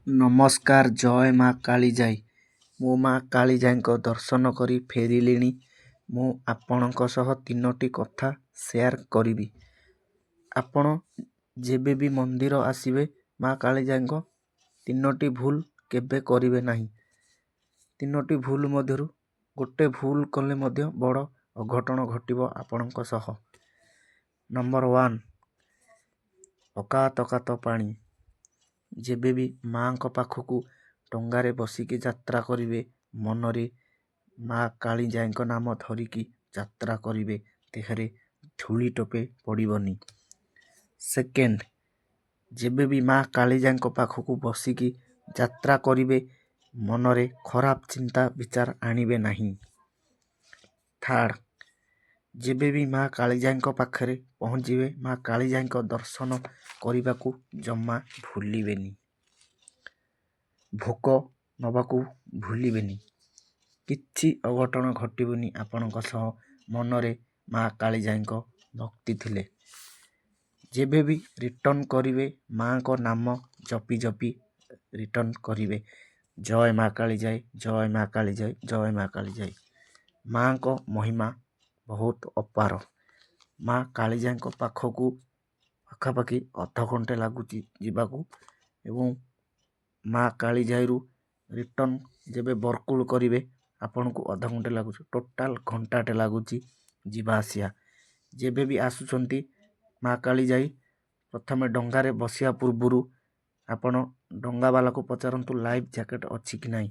ନମସ୍କାର ଜୟ ମା କାଳିଜାଇ। ମୁଁ ମା କାଳିଜାଇଙ୍କ ଦର୍ଶନ କରି ଫେରିଲିଣି। ମୁଁ ଆପଣଙ୍କ ସହ 3ଟି କଥା ସେୟାର କରିବି। ଆପଣ ଯେବେ ବି ମନ୍ଦିର ଆସିବେ ମା କାଳିଜାଇଙ୍କ 3ଟି ଭୁଲ କେବେ କରିବେ ନାହିଁ। 3ଟି ଭୁଲ ମଧ୍ୟରୁ ଗୋଟେ ଭୁଲ କଲେ ମଧ୍ୟ ବଡ଼ ଅଘଟଣ ଘଟିବ ଆପଣଙ୍କ ସହ। ନମ୍ବର 1, ଅକାତ ପାଣି। ଯେବେ ବି ମାଙ୍କ ପାଖକୁ ଡଙ୍ଗାରେ ବସିକି ଯାତ୍ରା କରିବେ, ମନରେ ମା କାଳିଜାଇଙ୍କ ନାମ ଧରିକି ଯାତ୍ରା କରିବେ, ଦେହରେ ଧୂଳି ଟୋପେ ପଡ଼ିବନି। ସେକେଣ୍ଡ, ଯେବେ ବି ମା କାଳିଜାଇଙ୍କ ପାଖକୁ ବସିକି ଯାତ୍ରା କରିବେ, ମନରେ ଖରାପ ଚିନ୍ତା ବିଚାର ଆଣିବେ ନାହିଁ। ଥାର୍ଡ଼, ଯେବେ ବି ମା କାଳିଜାଇଙ୍କ ପାଖରେ ପହଞ୍ଚିବେ, ମା କାଳିଜାଇଙ୍କ ଦର୍ଶନ କରିବାକୁ ଜମା ଭୁଲିବେନି। ଭୋକ ନେବାକୁ ଭୁଲିବେନି। କିଛି ଅଘଟଣ ଘଟିବନି ଆପଣଙ୍କ ସହ, ମନରେ ମା କାଳିଜାଇଙ୍କ ଭକ୍ତି ଥିଲେ। ଯେବେ ବି ରିଟର୍ଣ୍ଣ କରିବେ, ମାଙ୍କ ନାମ ଜପି ଜପି ରିଟର୍ଣ୍ଣ କରିବେ। ଜୟ ମା କାଳିଜାଇ, ଜୟ ମା କାଳିଜାଇ, ଜୟ ମା କାଳିଜାଇ। ମାଙ୍କ ମହିମା ବହୁତ ଅପାର। ମା କାଳିଜାଇଙ୍କ ପାଖକୁ ପାଖାପାଖି ଅଧଘଣ୍ଟେ ଲାଗୁଛି ଯିବାକୁ, ଏବଂ ମା କାଳିଜାଇରୁ ରିଟର୍ଣ୍ଣ ଯେବେ ବରକୁଳ କରିବେ ଆପଣଙ୍କୁ ଅଧଘଣ୍ଟେ ଲାଗୁଛି। ଟୋଟାଲ ଘଣ୍ଟାଟେ ଲାଗୁଛି ଯିବା ଆସିବା। ଯେବେ ବି ଆସୁଛନ୍ତି ମା କାଳିଜାଇ, ପ୍ରଥମେ ଡଙ୍ଗାରେ ବସିବା ପୂର୍ବରୁ ଆପଣ ଡଙ୍ଗାବାଲାକୁ ପଚାରନ୍ତୁ ଲାଇଫ୍ ଜ୍ୟାକେଟ୍ ଅଛି କି ନାହିଁ।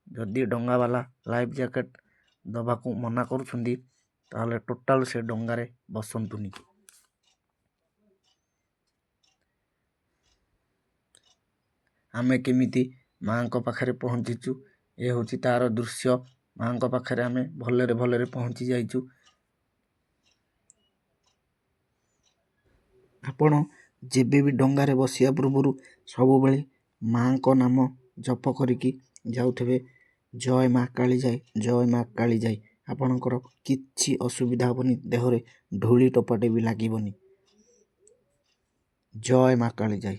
ଯଦି ଡଙ୍ଗାବାଲା ଲାଇଫ୍ ଜ୍ୟାକେଟ୍ ଦେବାକୁ ମନା କରୁଛନ୍ତି, ତାହେଲେ ଟୋଟାଲ ସେ ଡଙ୍ଗାରେ ବସନ୍ତୁନି। ଆମେ କେମିତି ମାଙ୍କ ପାଖରେ ପହଞ୍ଚିଛୁ, ଏ ହେଉଛି ତାର ଦୃଶ୍ୟ। ମାଙ୍କ ପାଖରେ ଆମେ ଭଲରେ ପହଞ୍ଚି ଯାଇଛୁ। ଆପଣ ଯେବେ ବି ଡଙ୍ଗାରେ ବସିବା ପୂର୍ବରୁ ସବୁବେଳେ ମାଙ୍କ ନାମ ଜପ କରିକି ଯାଉଥିବେ। ଜୟ ମା କାଳିଜାଇ, ଜୟ ମା କାଳିଜାଇ। ଆପଣଙ୍କର କିଛି ଅସୁବିଧା ହେବନି, ଦେହରେ ଧୂଳି ଟୋପାଟେ ବି ଲାଗିବନି। ଜୟ ମା କାଳିଜାଇ।